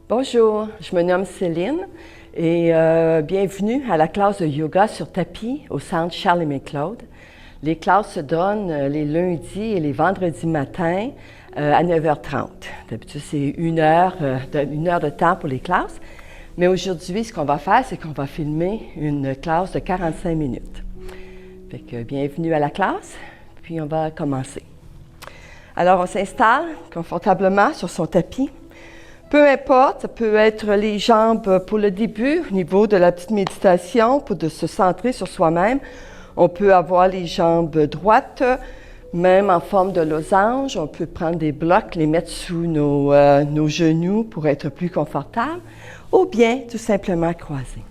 Bonjour, je me nomme Céline et bienvenue à la classe de yoga sur tapis au centre Charles Aimé Claude. Les classes se donnent les lundis et les vendredis matins à 9h30. D'habitude, c'est une heure de temps pour les classes. Mais aujourd'hui, ce qu'on va faire, c'est qu'on va filmer une classe de 45 minutes. Fait que bienvenue à la classe, puis on va commencer. Alors, on s'installe confortablement sur son tapis. Peu importe, ça peut être les jambes pour le début, au niveau de la petite méditation, pour de se centrer sur soi-même. On peut avoir les jambes droites, même en forme de losange. On peut prendre des blocs, les mettre sous nos genoux pour être plus confortable, ou bien tout simplement croiser.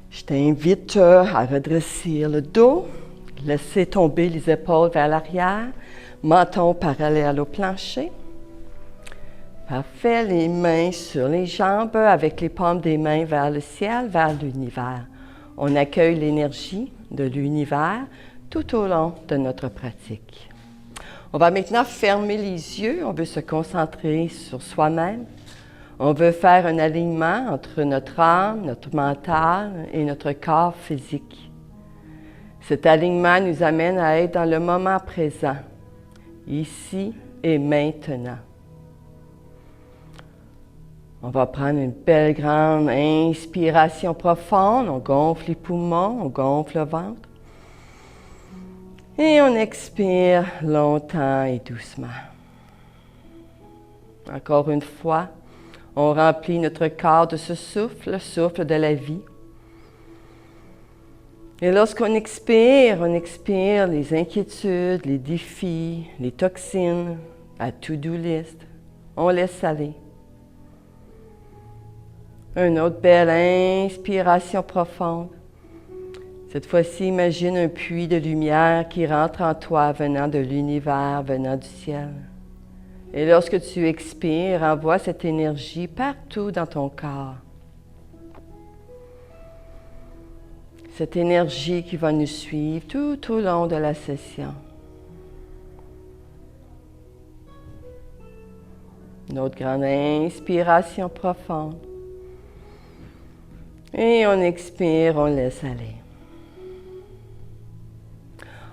Je t'invite à redresser le dos, laisser tomber les épaules vers l'arrière, menton parallèle au plancher. Parfait, les mains sur les jambes avec les paumes des mains vers le ciel, vers l'univers. On accueille l'énergie de l'univers tout au long de notre pratique. On va maintenant fermer les yeux, on veut se concentrer sur soi-même. On veut faire un alignement entre notre âme, notre mental et notre corps physique. Cet alignement nous amène à être dans le moment présent, ici et maintenant. On va prendre une belle grande inspiration profonde. On gonfle les poumons, on gonfle le ventre. Et on expire longtemps et doucement. Encore une fois, on remplit notre corps de ce souffle, le souffle de la vie. Et lorsqu'on expire, les inquiétudes, les défis, les toxines, la to-do list. On laisse aller. Une autre belle inspiration profonde. Cette fois-ci, imagine un puits de lumière qui rentre en toi venant de l'univers, venant du ciel. Et lorsque tu expires, envoie cette énergie partout dans ton corps. Cette énergie qui va nous suivre tout au long de la session. Une autre grande inspiration profonde. Et on expire, on laisse aller.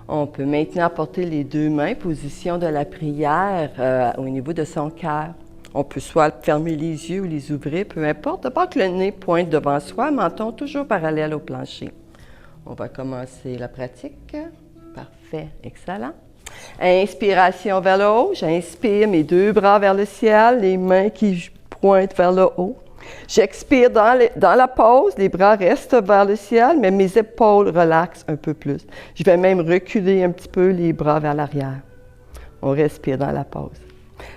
On peut maintenant porter les deux mains, position de la prière au niveau de son cœur. On peut soit fermer les yeux ou les ouvrir, peu importe. D'abord que le nez pointe devant soi, menton toujours parallèle au plancher. On va commencer la pratique. Parfait, excellent. Inspiration vers le haut. J'inspire, mes deux bras vers le ciel, les mains qui pointent vers le haut. J'expire dans la pause, les bras restent vers le ciel, mais mes épaules relaxent un peu plus. Je vais même reculer un petit peu les bras vers l'arrière. On respire dans la pause.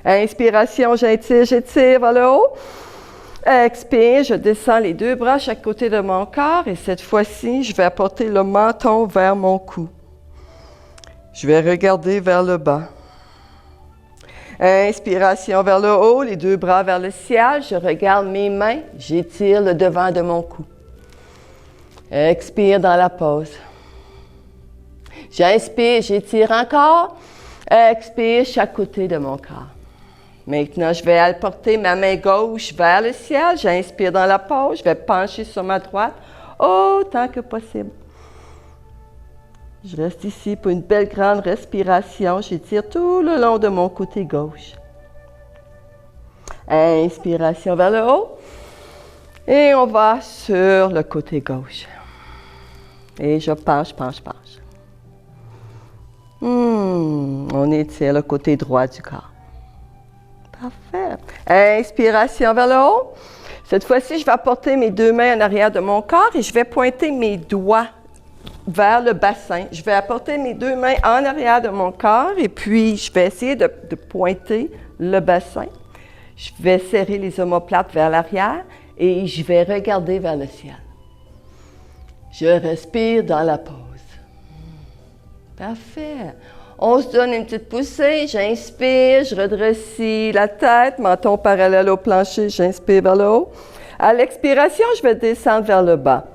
Inspiration, j'étire vers le haut. Expire, je descends les deux bras à chaque côté de mon corps et cette fois-ci, je vais apporter le menton vers mon cou. Je vais regarder vers le bas. Inspiration vers le haut, les deux bras vers le ciel. Je regarde mes mains, j'étire le devant de mon cou. Expire dans la pause. J'inspire, j'étire encore. Expire chaque côté de mon corps. Maintenant, je vais apporter ma main gauche vers le ciel. J'inspire dans la pause. Je vais pencher sur ma droite autant que possible. Je reste ici pour une belle grande respiration. J'étire tout le long de mon côté gauche. Inspiration vers le haut. Et on va sur le côté gauche. Et je penche. On étire le côté droit du corps. Parfait. Inspiration vers le haut. Cette fois-ci, je vais apporter mes deux mains en arrière de mon corps et je vais pointer mes doigts vers le bassin. Je vais apporter mes deux mains en arrière de mon corps et puis je vais essayer de pointer le bassin. Je vais serrer les omoplates vers l'arrière et je vais regarder vers le ciel. Je respire dans la pause. Parfait. On se donne une petite poussée. J'inspire, je redressis la tête, menton parallèle au plancher, j'inspire vers le haut. À l'expiration, je vais descendre vers le bas.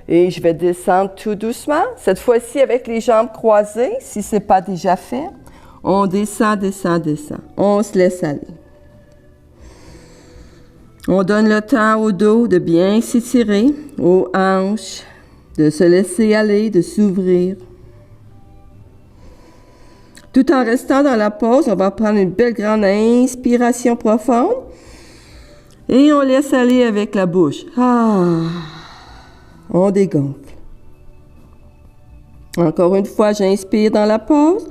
Et je vais descendre tout doucement, cette fois-ci avec les jambes croisées, si ce n'est pas déjà fait. On descend. On se laisse aller. On donne le temps au dos de bien s'étirer, aux hanches, de se laisser aller, de s'ouvrir. Tout en restant dans la pause, on va prendre une belle grande inspiration profonde et on laisse aller avec la bouche. On dégonfle. Encore une fois, j'inspire dans la pause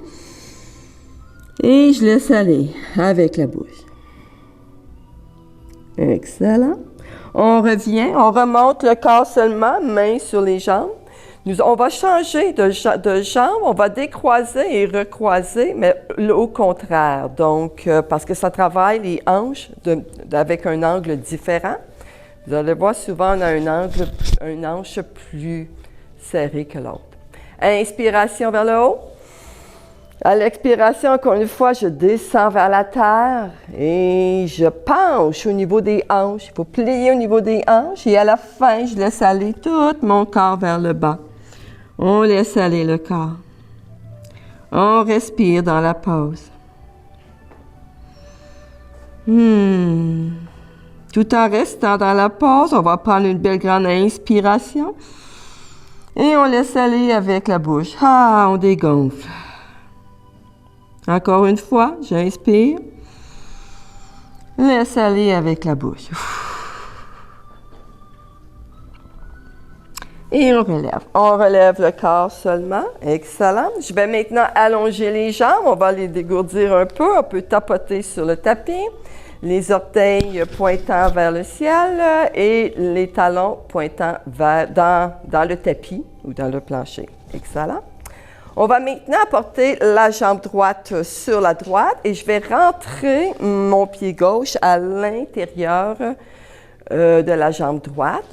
et je laisse aller avec la bouche. Excellent. On revient, on remonte le corps seulement, mains sur les jambes. On va changer de jambes, on va décroiser et recroiser, mais au contraire. Donc, parce que ça travaille les hanches avec un angle différent. Vous allez voir, souvent, on a une hanche plus serrée que l'autre. Inspiration vers le haut. À l'expiration, encore une fois, je descends vers la terre et je penche au niveau des hanches. Il faut plier au niveau des hanches et à la fin, je laisse aller tout mon corps vers le bas. On laisse aller le corps. On respire dans la pause. Tout en restant dans la pause, on va prendre une belle grande inspiration et on laisse aller avec la bouche. On dégonfle. Encore une fois, j'inspire. Laisse aller avec la bouche. Et on relève. On relève le corps seulement. Excellent. Je vais maintenant allonger les jambes. On va les dégourdir un peu. On peut tapoter sur le tapis. Les orteils pointant vers le ciel et les talons pointant dans le tapis ou dans le plancher. Excellent. On va maintenant porter la jambe droite sur la droite et je vais rentrer mon pied gauche à l'intérieur de la jambe droite.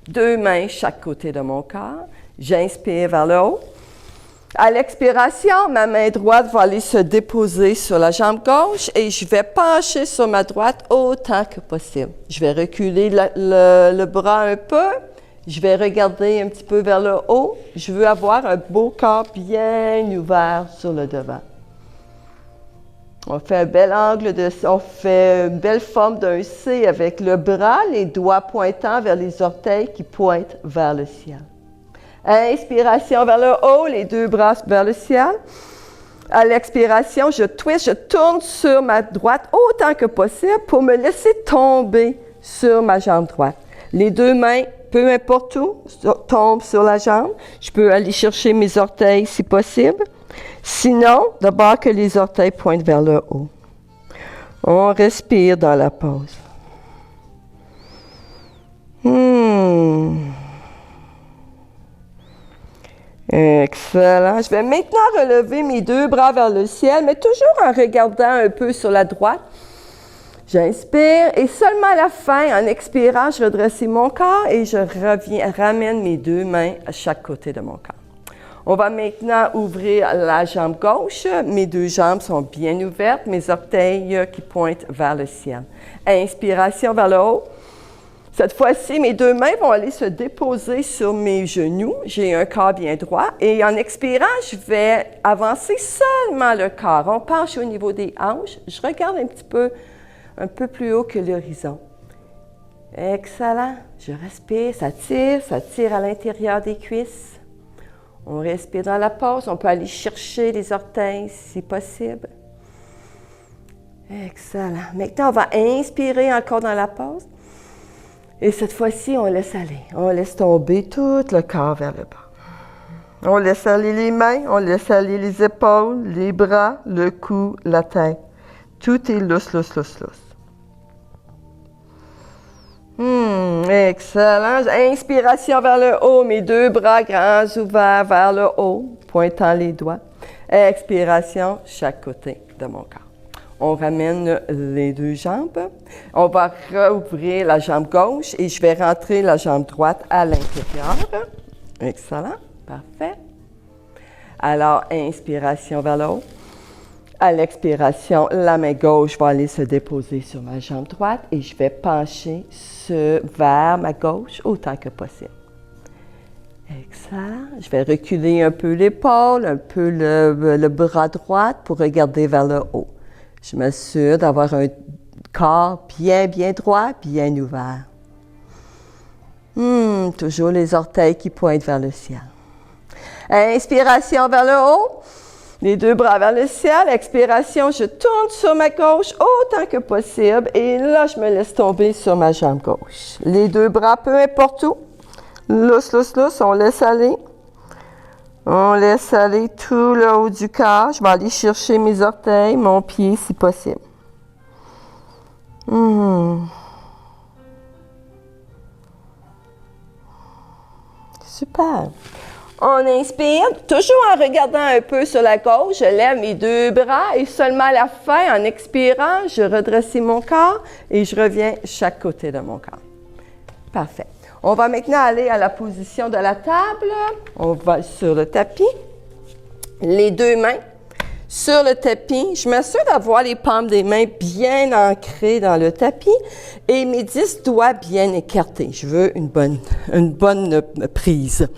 2 mains chaque côté de mon corps. J'inspire vers le haut. À l'expiration, ma main droite va aller se déposer sur la jambe gauche et je vais pencher sur ma droite autant que possible. Je vais reculer le bras un peu. Je vais regarder un petit peu vers le haut. Je veux avoir un beau corps bien ouvert sur le devant. On fait un bel angle, on fait une belle forme d'un C avec le bras, les doigts pointant vers les orteils qui pointent vers le ciel. Inspiration vers le haut, les 2 bras vers le ciel. À l'expiration, je twist, je tourne sur ma droite autant que possible pour me laisser tomber sur ma jambe droite. Les 2 mains, peu importe où, tombent sur la jambe. Je peux aller chercher mes orteils si possible. Sinon, d'abord que les orteils pointent vers le haut. On respire dans la pause. Excellent. Je vais maintenant relever mes 2 bras vers le ciel, mais toujours en regardant un peu sur la droite. J'inspire et seulement à la fin, en expirant, je redresse mon corps et je ramène mes 2 mains à chaque côté de mon corps. On va maintenant ouvrir la jambe gauche. Mes 2 jambes sont bien ouvertes, mes orteils qui pointent vers le ciel. Inspiration vers le haut. Cette fois-ci, mes 2 mains vont aller se déposer sur mes genoux. J'ai un corps bien droit. Et en expirant, je vais avancer seulement le corps. On penche au niveau des hanches. Je regarde un peu plus haut que l'horizon. Excellent. Je respire, ça tire à l'intérieur des cuisses. On respire dans la pause. On peut aller chercher les orteils si possible. Excellent. Maintenant, on va inspirer encore dans la pause. Et cette fois-ci, on laisse aller. On laisse tomber tout le corps vers le bas. On laisse aller les mains, on laisse aller les épaules, les bras, le cou, la tête. Tout est lousse, lousse, lousse, lousse. Excellent. Inspiration vers le haut, mes 2 bras grands ouverts vers le haut, pointant les doigts. Expiration, chaque côté de mon corps. On ramène les 2 jambes. On va rouvrir la jambe gauche et je vais rentrer la jambe droite à l'intérieur. Excellent. Parfait. Alors, inspiration vers le haut. À l'expiration, la main gauche va aller se déposer sur ma jambe droite et je vais pencher vers ma gauche autant que possible. Excellent. Je vais reculer un peu l'épaule, un peu le bras droit pour regarder vers le haut. Je m'assure d'avoir un Corps bien, bien droit, bien ouvert. Toujours les orteils qui pointent vers le ciel. Inspiration vers le haut. Les deux bras vers le ciel. Expiration, je tourne sur ma gauche autant que possible. Et là, je me laisse tomber sur ma jambe gauche. Les deux bras, peu importe où. Lousse, lousse, lousse. On laisse aller. On laisse aller tout le haut du corps. Je vais aller chercher mes orteils, mon pied si possible. Super. On inspire, toujours en regardant un peu sur la gauche, je lève mes deux bras et seulement à la fin, en expirant, je redresse mon corps et je reviens chaque côté de mon corps. Parfait. On va maintenant aller à la position de la table. On va sur le tapis. Les deux mains sur le tapis. Je m'assure d'avoir les paumes des mains bien ancrées dans le tapis et mes 10 doigts bien écartés. Je veux une bonne prise.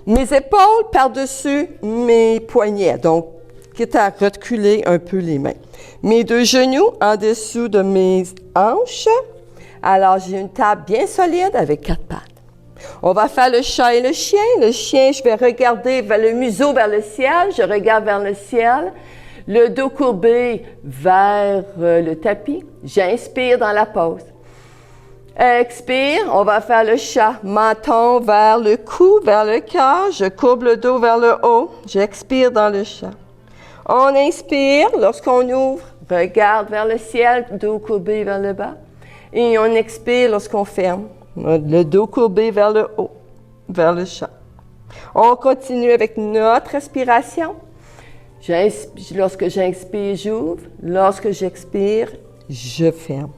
Mes épaules par-dessus mes poignets, donc quitte à reculer un peu les mains. Mes deux genoux en dessous de mes hanches. Alors, j'ai une table bien solide avec 4 pattes. On va faire le chat et le chien. Le chien, je vais regarder vers le museau vers le ciel. Je regarde vers le ciel. Le dos courbé vers le tapis. J'inspire dans la pause. Expire, on va faire le chat. Menton vers le cou, vers le cœur. Je courbe le dos vers le haut. J'expire dans le chat. On inspire. Lorsqu'on ouvre, regarde vers le ciel, dos courbé vers le bas. Et on expire lorsqu'on ferme. Le dos courbé vers le haut, vers le chat. On continue avec notre respiration. Lorsque j'inspire, j'ouvre. Lorsque j'expire, je ferme.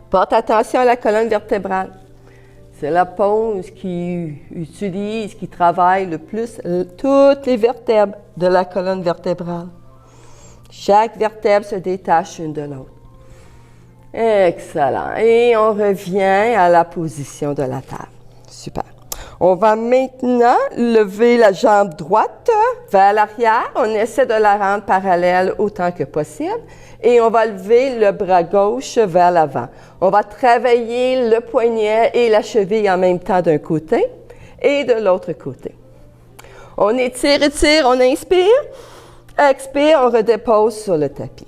Porte attention à la colonne vertébrale. C'est la pose qui travaille le plus toutes les vertèbres de la colonne vertébrale. Chaque vertèbre se détache une de l'autre. Excellent. Et on revient à la position de la table. Super. On va maintenant lever la jambe droite vers l'arrière. On essaie de la rendre parallèle autant que possible. Et on va lever le bras gauche vers l'avant. On va travailler le poignet et la cheville en même temps d'un côté et de l'autre côté. On étire, on inspire. Expire, on redépose sur le tapis.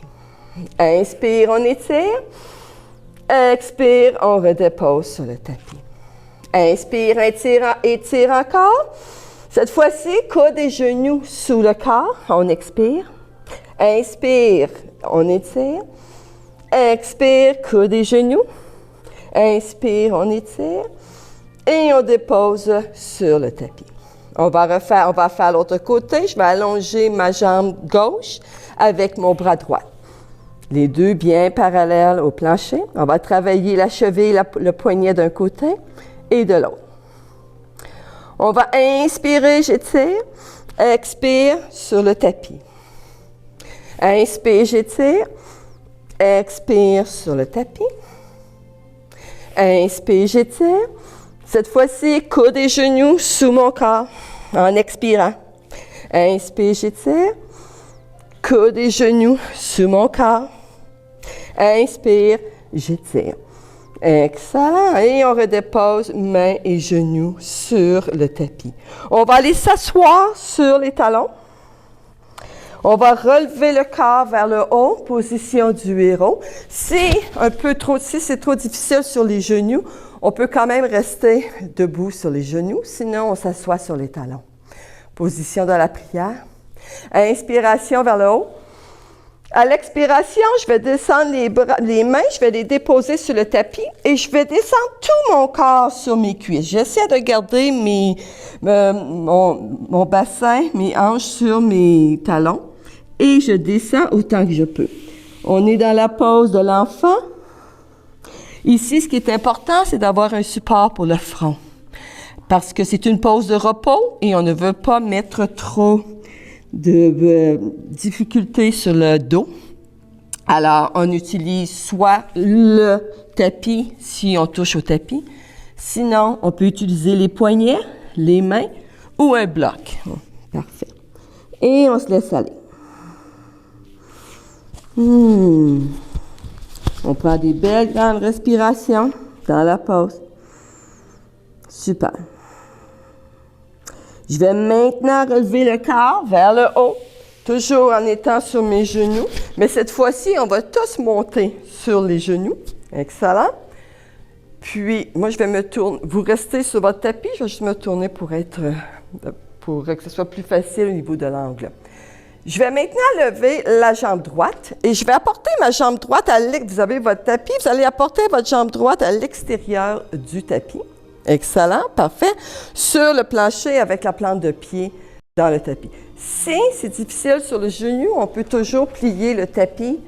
Inspire, on étire. Expire, on redépose sur le tapis. Inspire, étire encore. Cette fois-ci, coude et genoux sous le corps. On expire. Inspire, on étire. Expire, coude et genoux. Inspire, on étire. Et on dépose sur le tapis. On va faire l'autre côté. Je vais allonger ma jambe gauche avec mon bras droit. Les deux bien parallèles au plancher. On va travailler la cheville, le poignet d'un côté et de l'autre. On va inspirer, j'étire. Expire sur le tapis. Inspire, j'étire. Expire sur le tapis. Inspire, j'étire. Cette fois-ci, coude et genoux sous mon corps en expirant. Inspire, j'étire. Coude et genoux sous mon corps. Inspire, j'étire. Excellent. Et on redépose mains et genoux sur le tapis. On va aller s'asseoir sur les talons. On va relever le corps vers le haut, position du héros. Si c'est trop difficile sur les genoux, on peut quand même rester debout sur les genoux, sinon on s'assoit sur les talons. Position de la prière. Inspiration vers le haut. À l'expiration, je vais descendre les mains, je vais les déposer sur le tapis et je vais descendre tout mon corps sur mes cuisses. J'essaie de garder mon bassin, mes hanches sur mes talons et je descends autant que je peux. On est dans la pose de l'enfant. Ici, ce qui est important, c'est d'avoir un support pour le front parce que c'est une pose de repos et on ne veut pas mettre trop de difficultés sur le dos. Alors, on utilise soit le tapis si on touche au tapis. Sinon, on peut utiliser les poignets, les mains ou un bloc. Parfait. Et on se laisse aller. On prend des belles grandes respirations dans la pause. Super. Je vais maintenant relever le corps vers le haut, toujours en étant sur mes genoux. Mais cette fois-ci, on va tous monter sur les genoux. Excellent. Puis, moi, je vais me tourner. Vous restez sur votre tapis, je vais juste me tourner pour que ce soit plus facile au niveau de l'angle. Je vais maintenant lever la jambe droite et je vais apporter ma jambe droite vous avez votre tapis, vous allez apporter votre jambe droite à l'extérieur du tapis. Excellent, parfait. Sur le plancher avec la plante de pied dans le tapis. Si c'est difficile sur le genou, on peut toujours plier le tapis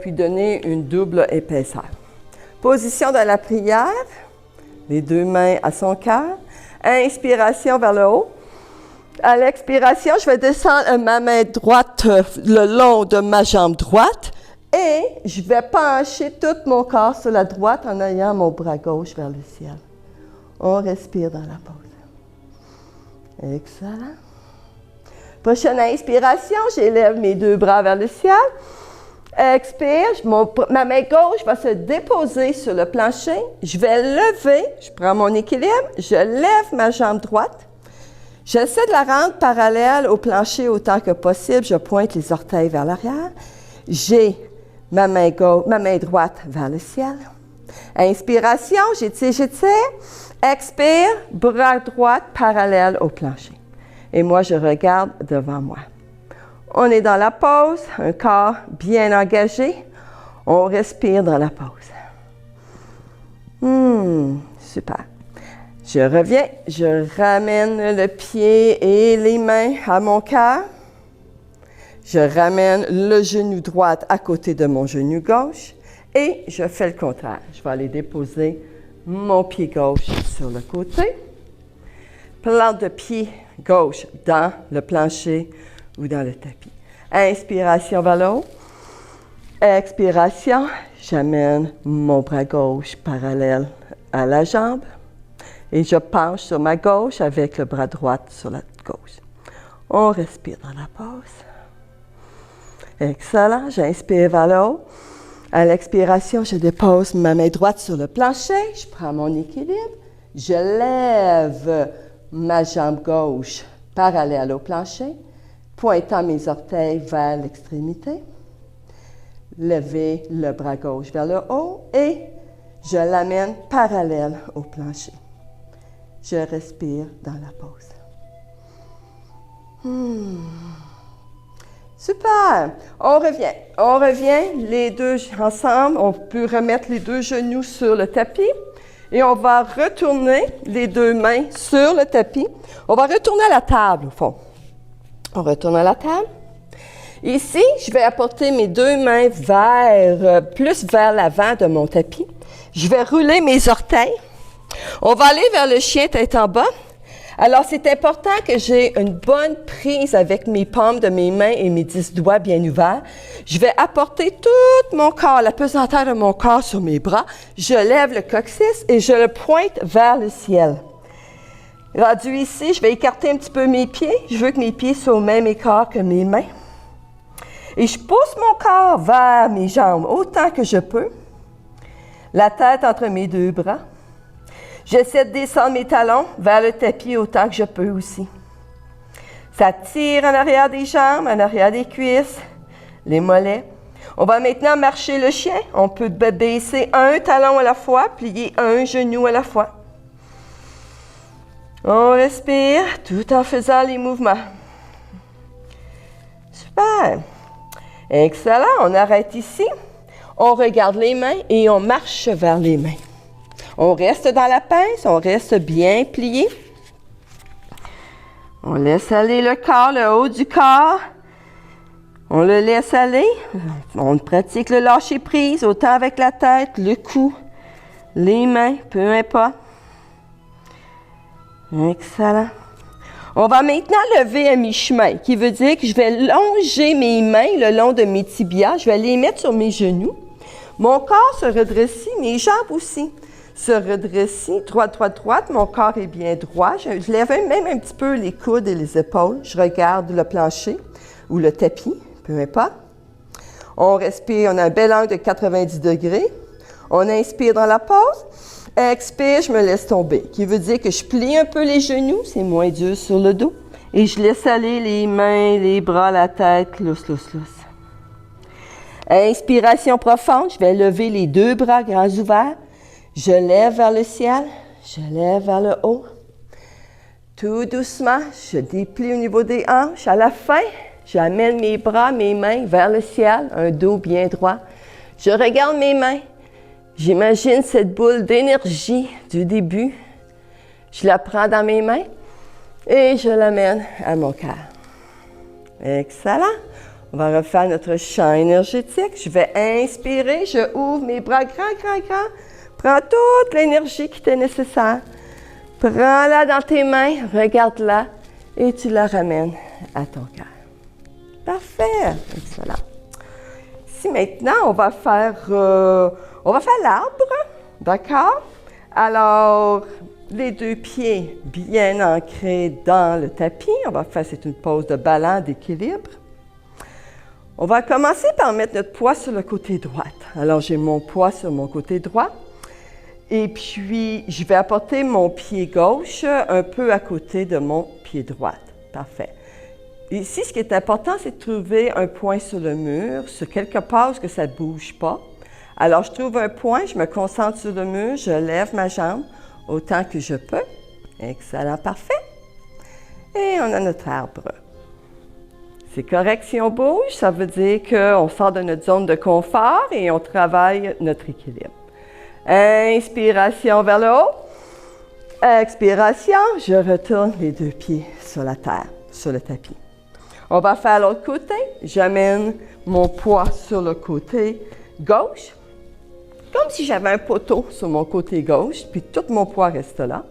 puis donner une double épaisseur. Position dans la prière, les deux mains à son cœur. Inspiration vers le haut. À l'expiration, je vais descendre ma main droite le long de ma jambe droite et je vais pencher tout mon corps sur la droite en ayant mon bras gauche vers le ciel. On respire dans la pause. Excellent. Prochaine inspiration, j'élève mes deux bras vers le ciel. Expire, ma main gauche va se déposer sur le plancher. Je vais lever, je prends mon équilibre, je lève ma jambe droite. J'essaie de la rendre parallèle au plancher autant que possible. Je pointe les orteils vers l'arrière. J'ai ma main droite vers le ciel. Inspiration, j'étire. Expire, bras droit parallèle au plancher. Et moi, je regarde devant moi. On est dans la pause, un corps bien engagé. On respire dans la pause. Super. Je reviens, je ramène le pied et les mains à mon cœur. Je ramène le genou droit à côté de mon genou gauche et je fais le contraire. Je vais aller déposer mon pied gauche sur le côté. Plante de pied gauche dans le plancher ou dans le tapis. Inspiration vers le haut. Expiration, j'amène mon bras gauche parallèle à la jambe. Et je penche sur ma gauche avec le bras droit sur la gauche. On respire dans la pause. Excellent. J'inspire vers le haut. À l'expiration, je dépose ma main droite sur le plancher. Je prends mon équilibre. Je lève ma jambe gauche parallèle au plancher, pointant mes orteils vers l'extrémité. Lever le bras gauche vers le haut et je l'amène parallèle au plancher. Je respire dans la pause. Super! On revient les deux ensemble. On peut remettre les deux genoux sur le tapis et on va retourner les deux mains sur le tapis. On va retourner à la table, au fond. On retourne à la table. Ici, je vais apporter mes deux mains plus vers l'avant de mon tapis. Je vais rouler mes orteils. On va aller vers le chien tête en bas. Alors, c'est important que j'ai une bonne prise avec mes paumes de mes mains et mes 10 doigts bien ouverts. Je vais apporter tout mon corps, la pesanteur de mon corps sur mes bras. Je lève le coccyx et je le pointe vers le ciel. Rendu ici, je vais écarter un petit peu mes pieds. Je veux que mes pieds soient au même écart que mes mains. Et je pousse mon corps vers mes jambes autant que je peux. La tête entre mes deux bras. J'essaie de descendre mes talons vers le tapis autant que je peux aussi. Ça tire en arrière des jambes, en arrière des cuisses, les mollets. On va maintenant marcher le chien. On peut baisser un talon à la fois, plier un genou à la fois. On respire tout en faisant les mouvements. Super! Excellent. On arrête ici. On regarde les mains et on marche vers les mains. On reste dans la pince, on reste bien plié. On laisse aller le corps, le haut du corps. On le laisse aller. On pratique le lâcher-prise, autant avec la tête, le cou, les mains, peu importe. Excellent. On va maintenant lever à mi-chemin, qui veut dire que je vais longer mes mains le long de mes tibias. Je vais les mettre sur mes genoux. Mon corps se redresse, mes jambes aussi se redresse, droite. Mon corps est bien droit. Je lève même un petit peu les coudes et les épaules. Je regarde le plancher ou le tapis, peu importe. On respire, on a un bel angle de 90 degrés. On inspire dans la pause. Expire, je me laisse tomber. Qui veut dire que je plie un peu les genoux, c'est moins dur sur le dos. Et je laisse aller les mains, les bras, la tête, lousse, lousse, lousse. Inspiration profonde, je vais lever les deux bras grands ouverts. Je lève vers le ciel, je lève vers le haut. Tout doucement, je déplie au niveau des hanches. À la fin, j'amène mes bras, mes mains vers le ciel, un dos bien droit. Je regarde mes mains. J'imagine cette boule d'énergie du début. Je la prends dans mes mains et je l'amène à mon cœur. Excellent. On va refaire notre chant énergétique. Je vais inspirer, je ouvre mes bras grands. Prends toute l'énergie qui t'est nécessaire. Prends-la dans tes mains, regarde-la et tu la ramènes à ton cœur. Parfait. Excellent. Ici maintenant, on va faire l'arbre. D'accord? Alors, les deux pieds bien ancrés dans le tapis. On va faire, c'est une pose de ballon d'équilibre. On va commencer par mettre notre poids sur le côté droit. Alors, j'ai mon poids sur mon côté droit. Et puis, je vais apporter mon pied gauche un peu à côté de mon pied droit. Parfait. Ici, ce qui est important, c'est de trouver un point sur le mur, sur quelque part où ça ne bouge pas. Alors, je trouve un point, je me concentre sur le mur, je lève ma jambe autant que je peux. Excellent, parfait. Et on a notre arbre. C'est correct si on bouge, ça veut dire qu'on sort de notre zone de confort et on travaille notre équilibre. Inspiration vers le haut. Expiration, je retourne les deux pieds sur la terre, sur le tapis. On va faire l'autre côté. J'amène mon poids sur le côté gauche, comme si j'avais un poteau sur mon côté gauche, puis tout mon poids reste là.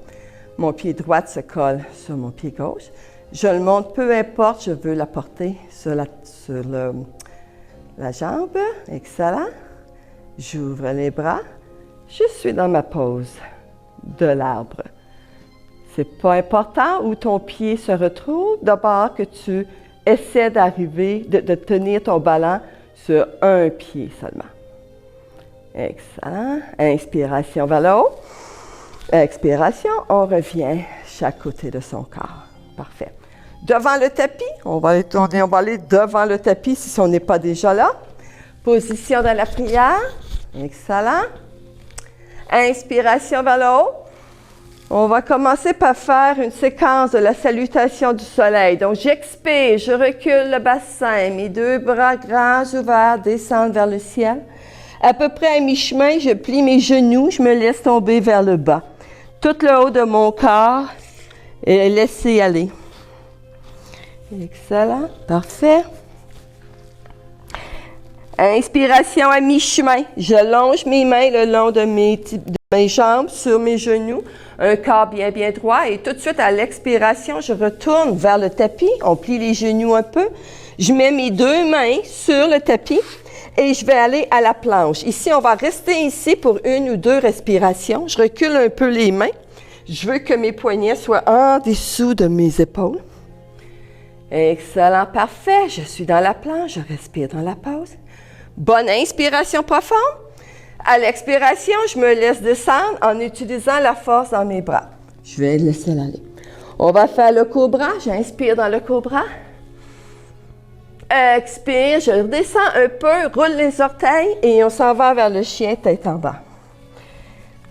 Mon pied droit se colle sur mon pied gauche. Je le monte, peu importe, je veux la porter sur la jambe. Excellent. J'ouvre les bras. Je suis dans ma pose de l'arbre. C'est pas important où ton pied se retrouve. D'abord que tu essaies d'arriver, de tenir ton ballon sur un pied seulement. Excellent. Inspiration vers le haut. Expiration, on revient chaque côté de son corps. Parfait. Devant le tapis, on va aller devant le tapis si on n'est pas déjà là. Position dans la prière. Excellent. Inspiration vers le haut. On va commencer par faire une séquence de la salutation du soleil. Donc, j'expire, je recule le bassin, mes deux bras grands ouverts descendent vers le ciel. À peu près à mi-chemin, je plie mes genoux, je me laisse tomber vers le bas. Tout le haut de mon corps est laissé aller. Excellent, parfait. Inspiration à mi-chemin. Je longe mes mains le long de mes jambes, sur mes genoux, un corps bien droit. Et tout de suite, à l'expiration, je retourne vers le tapis. On plie les genoux un peu. Je mets mes deux mains sur le tapis et je vais aller à la planche. Ici, on va rester ici pour une ou deux respirations. Je recule un peu les mains. Je veux que mes poignets soient en dessous de mes épaules. Excellent, parfait. Je suis dans la planche, je respire dans la pause. Bonne inspiration profonde. À l'expiration, je me laisse descendre en utilisant la force dans mes bras. Je vais laisser aller. On va faire le cobra. J'inspire dans le cobra. Expire, je redescends un peu, roule les orteils et on s'en va vers le chien tête en bas.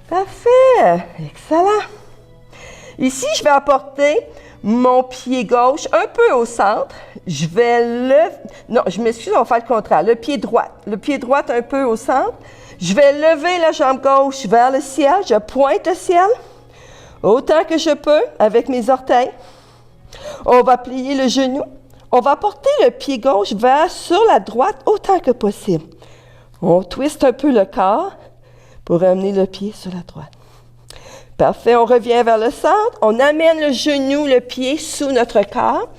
Parfait, excellent. Ici, je vais apporter mon pied gauche un peu au centre. Je vais je m'excuse, on va faire le contraire. Le pied droit un peu au centre. Je vais lever la jambe gauche vers le ciel. Je pointe le ciel autant que je peux avec mes orteils. On va plier le genou. On va porter le pied gauche sur la droite autant que possible. On twiste un peu le corps pour amener le pied sur la droite. Parfait, on revient vers le centre. On amène le genou, le pied sous notre corps.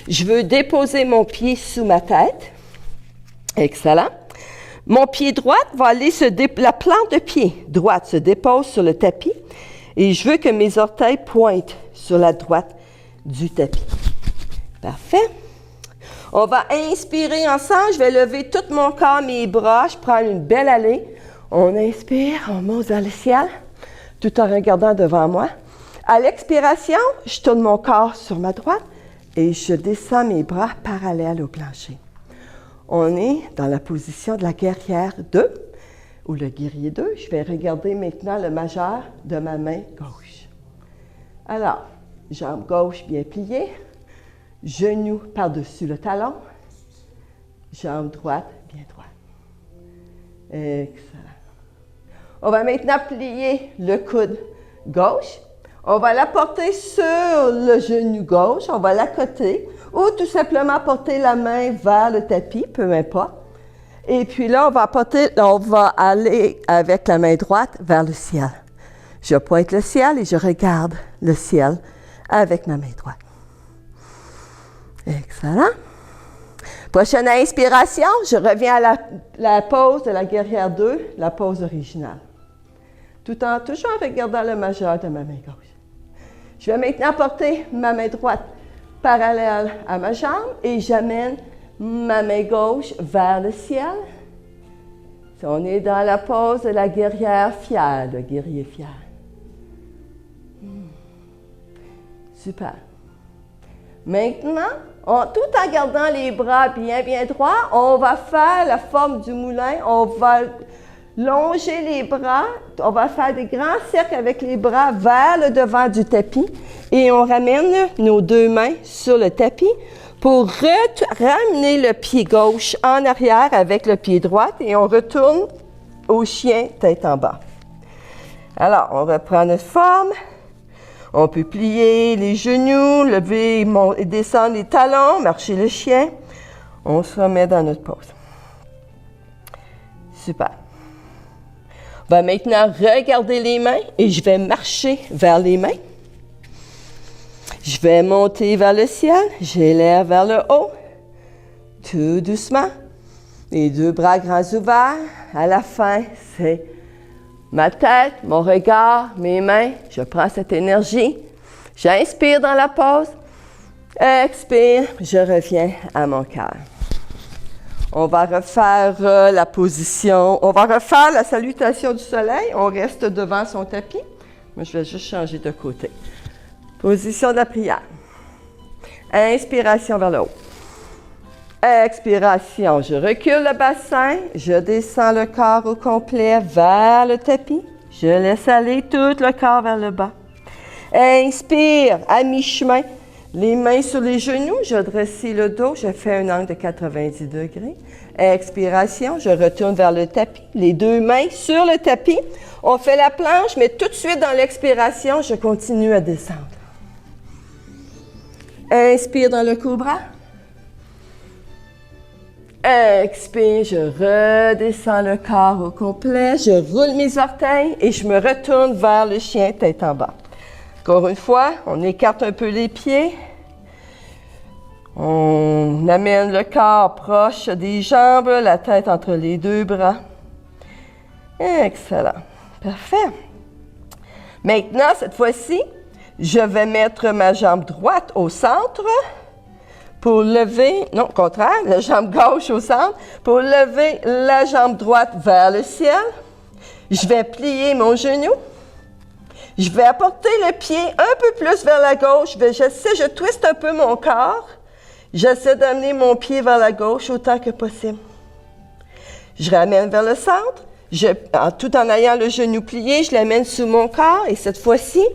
Je veux déposer mon pied sous ma tête. Excellent. Mon pied droit va aller la plante de pied droite se dépose sur le tapis et je veux que mes orteils pointent sur la droite du tapis. Parfait. On va inspirer ensemble. Je vais lever tout mon corps, mes bras. Je prends une belle allée. On inspire, on monte vers le ciel, tout en regardant devant moi. À l'expiration, je tourne mon corps sur ma droite et je descends mes bras parallèles au plancher. On est dans la position de la guerrière 2 ou le guerrier 2. Je vais regarder maintenant le majeur de ma main gauche. Alors, jambe gauche bien pliée, genou par-dessus le talon, jambe droite bien droite. Excellent. On va maintenant plier le coude gauche. On va la porter sur le genou gauche, on va l'accoter ou tout simplement porter la main vers le tapis, peu importe. Et puis là, on va aller avec la main droite vers le ciel. Je pointe le ciel et je regarde le ciel avec ma main droite. Excellent. Prochaine inspiration, je reviens à la pose de la guerrière 2, la pose originale. Tout en toujours regardant le majeur de ma main gauche. Je vais maintenant porter ma main droite parallèle à ma jambe et j'amène ma main gauche vers le ciel. On est dans la pose de la guerrière fière, le guerrier fier. Super. Maintenant, tout en gardant les bras bien droits, on va faire la forme du moulin. On va longer les bras. On va faire des grands cercles avec les bras vers le devant du tapis. Et on ramène nos deux mains sur le tapis pour ramener le pied gauche en arrière avec le pied droit. Et on retourne au chien tête en bas. Alors, on reprend notre forme. On peut plier les genoux, lever et descendre les talons, marcher le chien. On se remet dans notre pose. Super. On va maintenant regarder les mains et je vais marcher vers les mains. Je vais monter vers le ciel, j'élève vers le haut, tout doucement. Les deux bras grands ouverts. À la fin, c'est ma tête, mon regard, mes mains. Je prends cette énergie. J'inspire dans la pause. Expire, je reviens à mon cœur. On va refaire la position. On va refaire la salutation du soleil. On reste devant son tapis. Moi, je vais juste changer de côté. Position de la prière. Inspiration vers le haut. Expiration, je recule le bassin, je descends le corps au complet vers le tapis. Je laisse aller tout le corps vers le bas. Inspire, à mi-chemin, les mains sur les genoux, je dresse le dos, je fais un angle de 90 degrés. Expiration, je retourne vers le tapis, les deux mains sur le tapis. On fait la planche, mais tout de suite dans l'expiration, je continue à descendre. Inspire dans le cobra. Expire, je redescends le corps au complet, je roule mes orteils et je me retourne vers le chien tête en bas. Encore une fois, on écarte un peu les pieds. On amène le corps proche des jambes, la tête entre les deux bras. Excellent. Parfait. Maintenant, cette fois-ci, je vais mettre ma jambe droite au centre. Pour lever, non, au contraire, la jambe gauche au centre, pour lever la jambe droite vers le ciel. Je vais plier mon genou. Je vais apporter le pied un peu plus vers la gauche. Je twiste un peu mon corps. J'essaie d'amener mon pied vers la gauche autant que possible. Je ramène vers le centre. Tout en ayant le genou plié, je l'amène sous mon corps. Et cette fois-ci,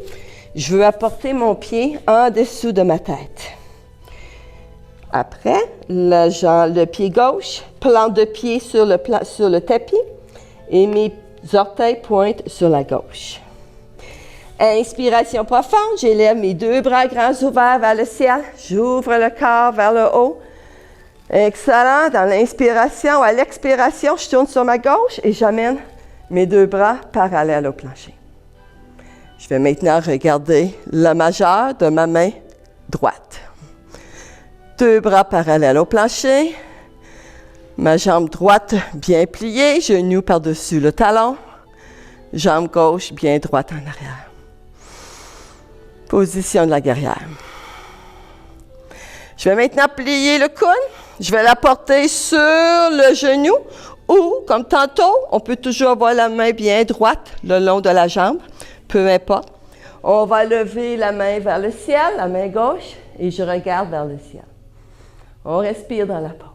je veux apporter mon pied en dessous de ma tête. Après, le pied gauche, plante de pied sur le tapis et mes orteils pointent sur la gauche. Inspiration profonde, j'élève mes deux bras grands ouverts vers le ciel. J'ouvre le corps vers le haut. Excellent. Dans l'inspiration, à l'expiration, je tourne sur ma gauche et j'amène mes deux bras parallèles au plancher. Je vais maintenant regarder le majeur de ma main droite. Deux bras parallèles au plancher, ma jambe droite bien pliée, genou par-dessus le talon, jambe gauche bien droite en arrière. Position de la guerrière. Je vais maintenant plier le coude, je vais la porter sur le genou ou, comme tantôt, on peut toujours avoir la main bien droite le long de la jambe, peu importe. On va lever la main vers le ciel, la main gauche, et je regarde vers le ciel. On respire dans la pause.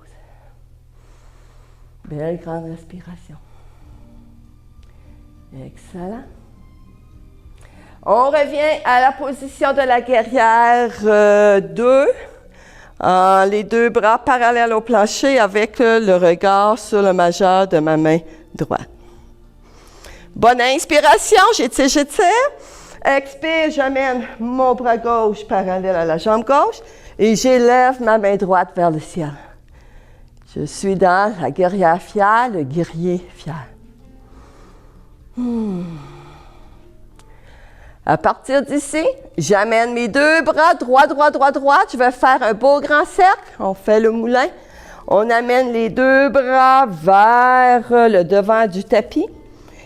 Belle grande respiration. Excellent. On revient à la position de la guerrière 2. Les deux bras parallèles au plancher avec le regard sur le majeur de ma main droite. Bonne inspiration, j'étire. Expire, j'amène mon bras gauche parallèle à la jambe gauche et j'élève ma main droite vers le ciel. Je suis dans la guerrière fière, le guerrier fier. À partir d'ici, j'amène mes deux bras droit. Je vais faire un beau grand cercle. On fait le moulin. On amène les deux bras vers le devant du tapis.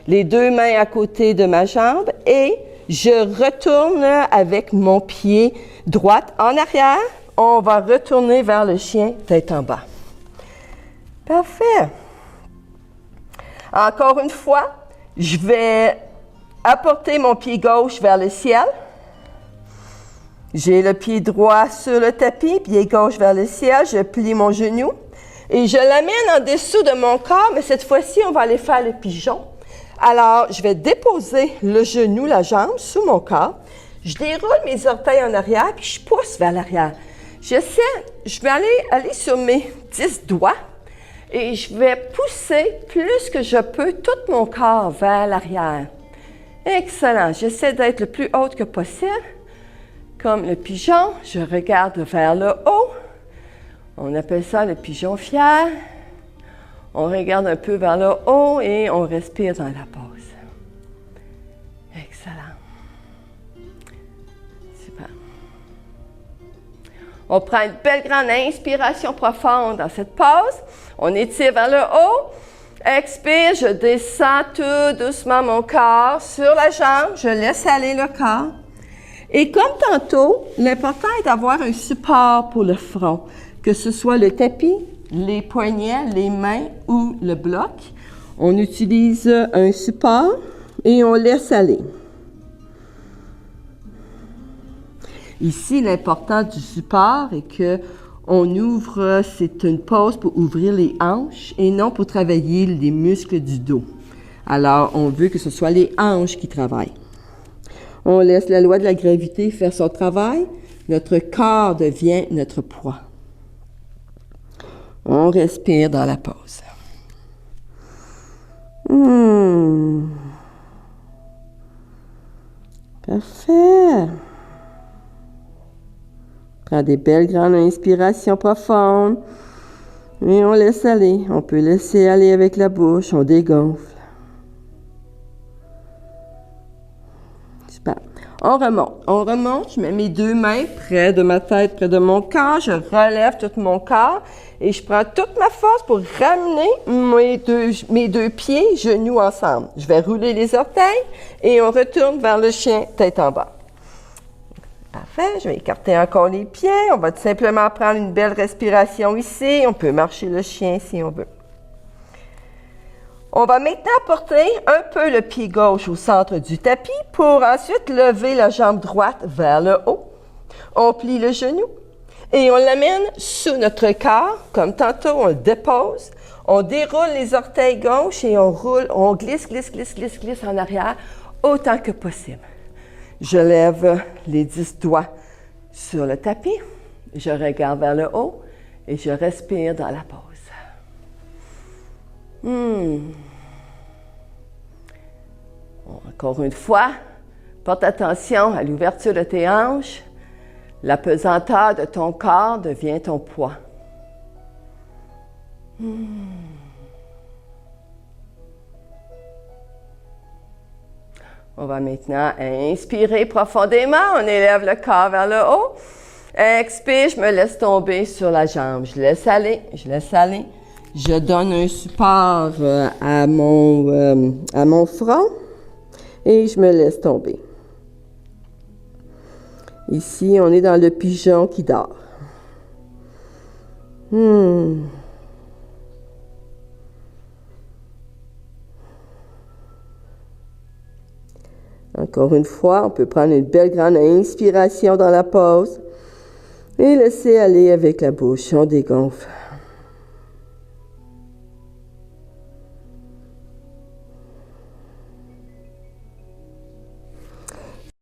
Les deux mains à côté de ma jambe et je retourne avec mon pied droit en arrière. On va retourner vers le chien tête en bas. Parfait. Encore une fois, je vais apporter mon pied gauche vers le ciel. J'ai le pied droit sur le tapis, pied gauche vers le ciel. Je plie mon genou et je l'amène en dessous de mon corps, mais cette fois-ci, on va aller faire le pigeon. Alors, je vais déposer le genou, la jambe, sous mon corps. Je déroule mes orteils en arrière, puis je pousse vers l'arrière. Je vais aller sur mes 10 doigts et je vais pousser plus que je peux tout mon corps vers l'arrière. Excellent. J'essaie d'être le plus haute que possible. Comme le pigeon, je regarde vers le haut. On appelle ça le pigeon fier. On regarde un peu vers le haut et on respire dans la pause. Excellent. Super. On prend une belle grande inspiration profonde dans cette pause. On étire vers le haut. Expire, je descends tout doucement mon corps sur la jambe. Je laisse aller le corps. Et comme tantôt, l'important est d'avoir un support pour le front, que ce soit le tapis, les poignets, les mains ou le bloc. On utilise un support et on laisse aller. Ici, l'important du support est que on ouvre, c'est une pause pour ouvrir les hanches et non pour travailler les muscles du dos. Alors, on veut que ce soit les hanches qui travaillent. On laisse la loi de la gravité faire son travail. Notre corps devient notre poids. On respire dans la pause. Parfait. Prends des belles grandes inspirations profondes. Et on laisse aller. On peut laisser aller avec la bouche. On dégonfle. Super. On remonte. Je mets mes deux mains près de ma tête, près de mon corps. Je relève tout mon corps. Et je prends toute ma force pour ramener mes deux pieds, genoux ensemble. Je vais rouler les orteils et on retourne vers le chien tête en bas. Parfait, je vais écarter encore les pieds. On va tout simplement prendre une belle respiration ici. On peut marcher le chien si on veut. On va maintenant porter un peu le pied gauche au centre du tapis pour ensuite lever la jambe droite vers le haut. On plie le genou et on l'amène sous notre corps. Comme tantôt, on le dépose. On déroule les orteils gauche et on roule, on glisse en arrière autant que possible. Je lève les 10 doigts sur le tapis, je regarde vers le haut et je respire dans la pause. Encore une fois, porte attention à l'ouverture de tes hanches. La pesanteur de ton corps devient ton poids. On va maintenant inspirer profondément. On élève le corps vers le haut. Expire, je me laisse tomber sur la jambe. Je laisse aller. Je donne un support à mon front et je me laisse tomber. Ici, on est dans le pigeon qui dort. Encore une fois, on peut prendre une belle grande inspiration dans la pause et laisser aller avec la bouche. On dégonfle.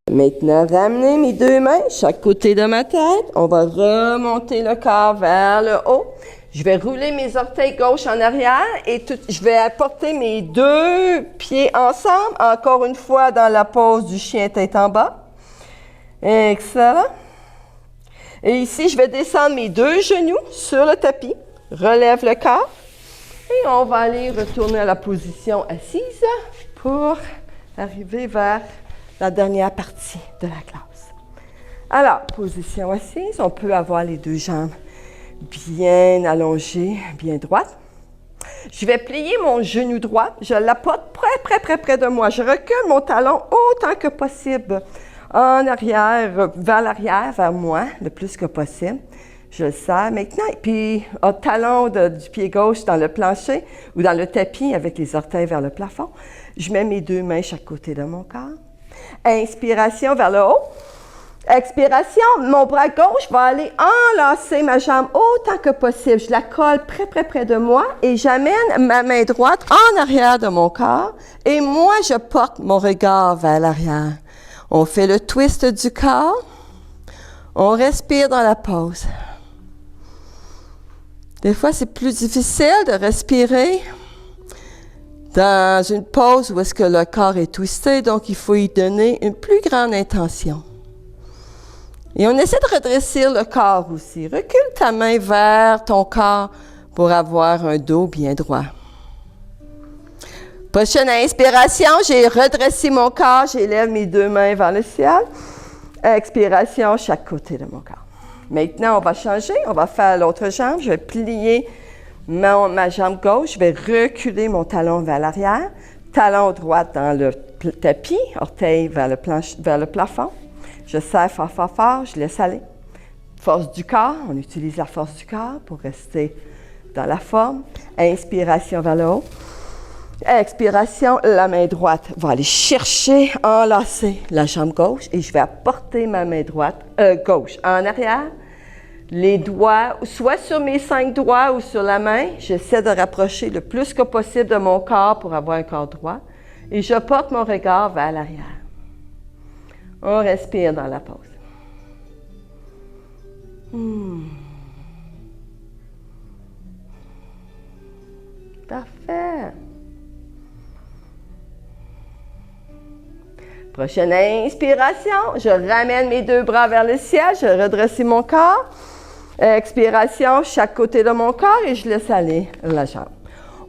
Maintenant, ramenez mes deux mains chaque côté de ma tête. On va remonter le corps vers le haut. Je vais rouler mes orteils gauche en arrière et je vais apporter mes deux pieds ensemble, encore une fois dans la pose du chien tête en bas. Excellent. Et ici, je vais descendre mes deux genoux sur le tapis. Relève le corps. Et on va aller retourner à la position assise pour arriver vers la dernière partie de la classe. Alors, position assise, on peut avoir les deux jambes bien allongées, bien droites. Je vais plier mon genou droit, je l'apporte près de moi. Je recule mon talon autant que possible en arrière, vers moi, le plus que possible. Je le serre maintenant. Et puis, au talon du pied gauche dans le plancher ou dans le tapis avec les orteils vers le plafond, je mets mes deux mains chaque côté de mon corps. Inspiration vers le haut. Expiration, mon bras gauche va aller enlacer ma jambe autant que possible. Je la colle près de moi et j'amène ma main droite en arrière de mon corps et moi, je porte mon regard vers l'arrière. On fait le twist du corps. On respire dans la pause. Des fois, c'est plus difficile de respirer dans une pause où est-ce que le corps est twisté, donc il faut y donner une plus grande intention. Et on essaie de redresser le corps aussi. Recule ta main vers ton corps pour avoir un dos bien droit. Prochaine inspiration, j'ai redressé mon corps, j'élève mes deux mains vers le ciel. Expiration, chaque côté de mon corps. Maintenant, on va changer, on va faire l'autre jambe. Je vais plier ma jambe gauche, je vais reculer mon talon vers l'arrière, talon droit dans le tapis, orteil vers le plafond. Je serre fort, je laisse aller. Force du corps, on utilise la force du corps pour rester dans la forme. Inspiration vers le haut. Expiration, la main droite va aller chercher, enlacer la jambe gauche et je vais apporter ma main gauche en arrière. Les doigts, soit sur mes 5 doigts ou sur la main, j'essaie de rapprocher le plus que possible de mon corps pour avoir un corps droit. Et je porte mon regard vers l'arrière. On respire dans la pause. Parfait. Prochaine inspiration, je ramène mes deux bras vers le ciel, je redresse mon corps. Expiration, chaque côté de mon corps et je laisse aller la jambe.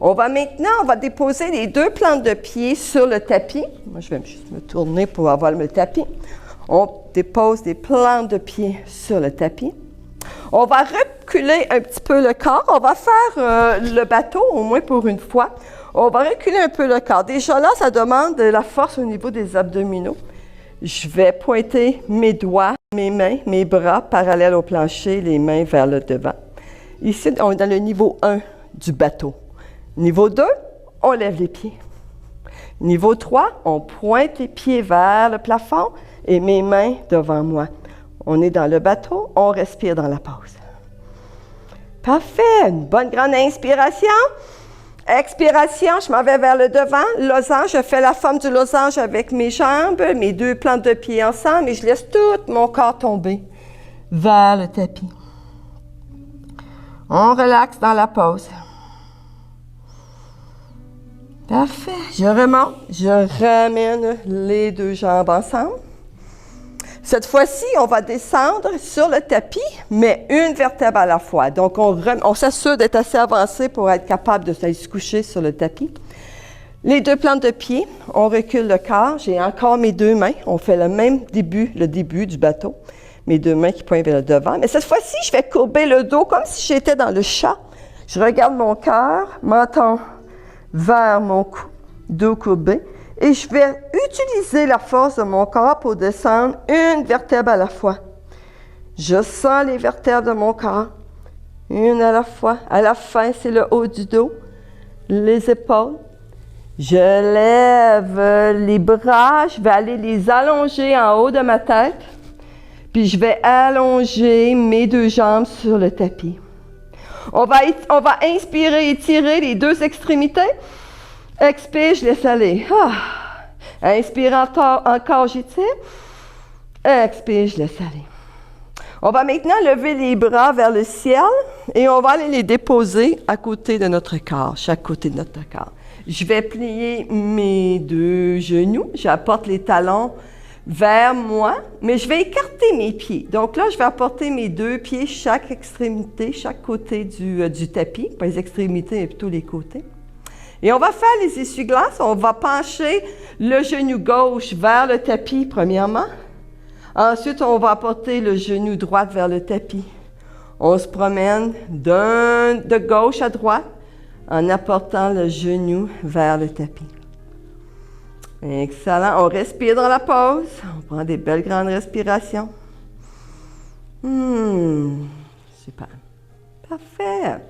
On va déposer les deux plantes de pied sur le tapis. Moi, je vais juste me tourner pour avoir le tapis. On dépose des plantes de pied sur le tapis. On va reculer un petit peu le corps. On va faire le bateau, au moins pour une fois. On va reculer un peu le corps. Déjà là, ça demande de la force au niveau des abdominaux. Je vais pointer mes doigts, mes mains, mes bras parallèles au plancher, les mains vers le devant. Ici, on est dans le niveau 1 du bateau. Niveau 2, on lève les pieds. Niveau 3, on pointe les pieds vers le plafond et mes mains devant moi. On est dans le bateau, on respire dans la pause. Parfait, une bonne grande inspiration. Expiration, je m'en vais vers le devant. Losange, je fais la forme du losange avec mes jambes, mes deux plantes de pied ensemble et je laisse tout mon corps tomber vers le tapis. On relaxe dans la pause. Parfait. Je remonte, je ramène les deux jambes ensemble. Cette fois-ci, on va descendre sur le tapis, mais une vertèbre à la fois. Donc, on s'assure d'être assez avancé pour être capable de se coucher sur le tapis. Les deux plantes de pied, on recule le corps. J'ai encore mes deux mains. On fait le début du bateau. Mes deux mains qui pointent vers le devant. Mais cette fois-ci, je vais courber le dos comme si j'étais dans le chat. Je regarde mon cœur, menton vers mon cou, dos courbé. Et je vais utiliser la force de mon corps pour descendre une vertèbre à la fois. Je sens les vertèbres de mon corps. Une à la fois. À la fin, c'est le haut du dos, les épaules. Je lève les bras, je vais aller les allonger en haut de ma tête. Puis je vais allonger mes deux jambes sur le tapis. On va inspirer, étirer les deux extrémités. Expire, je laisse aller. Inspire encore, j'étire. Expire, je laisse aller. On va maintenant lever les bras vers le ciel et on va aller les déposer à côté de notre corps, chaque côté de notre corps. Je vais plier mes deux genoux. J'apporte les talons vers moi, mais je vais écarter mes pieds. Donc là, je vais apporter mes deux pieds, chaque extrémité, chaque côté du tapis, pas les extrémités, mais plutôt les côtés. Et on va faire les essuie-glaces. On va pencher le genou gauche vers le tapis, premièrement. Ensuite, on va apporter le genou droit vers le tapis. On se promène de gauche à droite en apportant le genou vers le tapis. Excellent. On respire dans la pause. On prend des belles grandes respirations. Super. Parfait.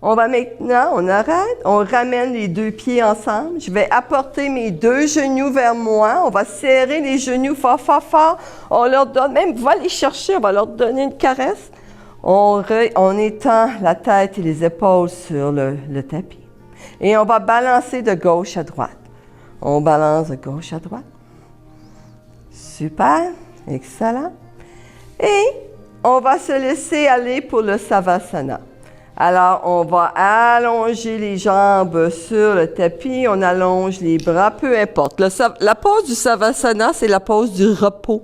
On va maintenant, on arrête, on ramène les deux pieds ensemble. Je vais apporter mes deux genoux vers moi. On va serrer les genoux fort, fort, fort. On leur donne, même, on va les chercher, on va leur donner une caresse. On étend la tête et les épaules sur le tapis. Et on va balancer de gauche à droite. On balance de gauche à droite. Super, excellent. Et on va se laisser aller pour le Savasana. Alors, on va allonger les jambes sur le tapis, on allonge les bras, peu importe. La pose du Savasana, c'est la pose du repos.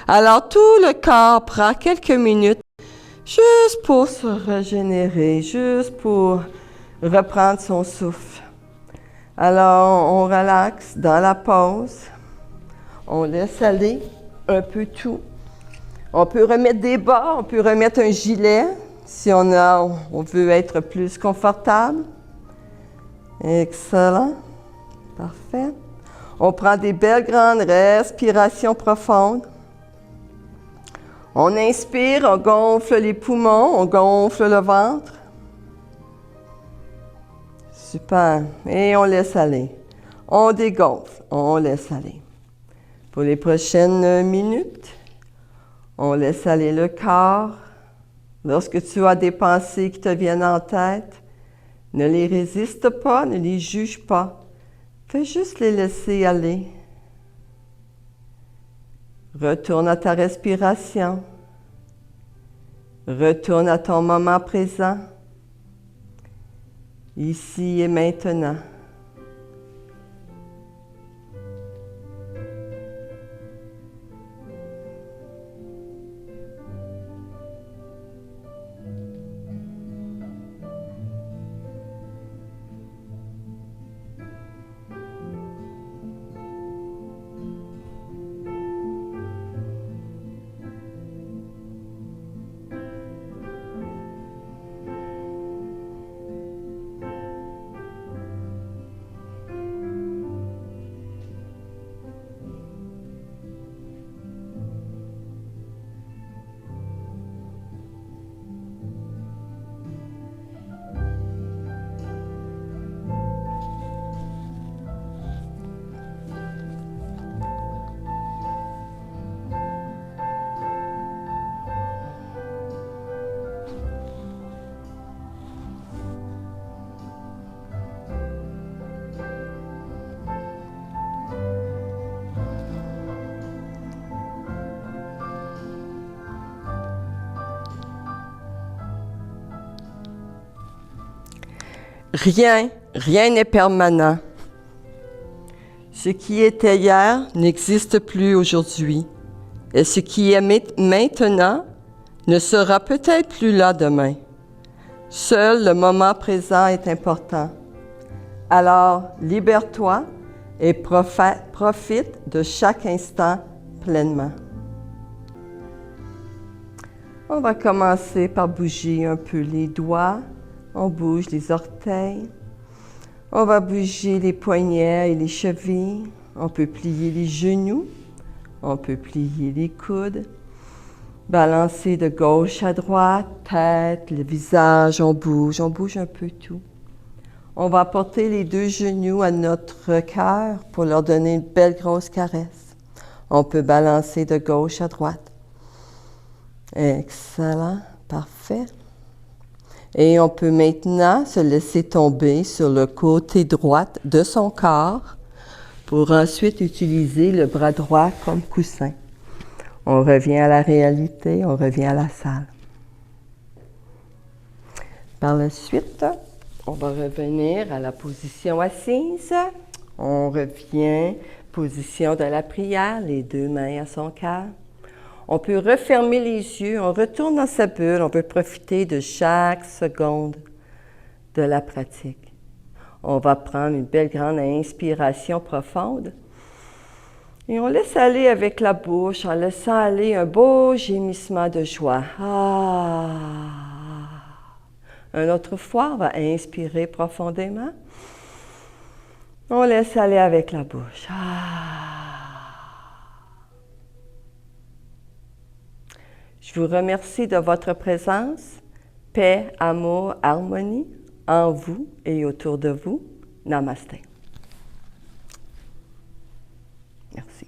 Alors, tout le corps prend quelques minutes juste pour se régénérer, juste pour reprendre son souffle. Alors, on relaxe dans la pause. On laisse aller un peu tout. On peut remettre des bas, on peut remettre un gilet si on veut être plus confortable. Excellent. Parfait. On prend des belles grandes respirations profondes. On inspire, on gonfle les poumons, on gonfle le ventre. Super. Et on laisse aller. On dégonfle, on laisse aller. Pour les prochaines minutes, on laisse aller le corps. Lorsque tu as des pensées qui te viennent en tête, ne les résiste pas, ne les juge pas. Fais juste les laisser aller. Retourne à ta respiration. Retourne à ton moment présent. Ici et maintenant. Rien n'est permanent. Ce qui était hier n'existe plus aujourd'hui. Et ce qui est maintenant ne sera peut-être plus là demain. Seul le moment présent est important. Alors, libère-toi et profite de chaque instant pleinement. On va commencer par bouger un peu les doigts. On bouge les orteils. On va bouger les poignets et les chevilles. On peut plier les genoux. On peut plier les coudes. Balancer de gauche à droite, tête, le visage, on bouge un peu tout. On va porter les 2 genoux à notre cœur pour leur donner une belle grosse caresse. On peut balancer de gauche à droite. Excellent, parfait. Et on peut maintenant se laisser tomber sur le côté droit de son corps pour ensuite utiliser le bras droit comme coussin. On revient à la réalité, on revient à la salle. Par la suite, on va revenir à la position assise. On revient, position de la prière, les 2 mains à son cœur. On peut refermer les yeux, on retourne dans sa bulle, on peut profiter de chaque seconde de la pratique. On va prendre une belle grande inspiration profonde. Et on laisse aller avec la bouche, en laissant aller un beau gémissement de joie. Ah! Une autre fois, on va inspirer profondément. On laisse aller avec la bouche. Ah! Je vous remercie de votre présence. Paix, amour, harmonie en vous et autour de vous. Namasté. Merci.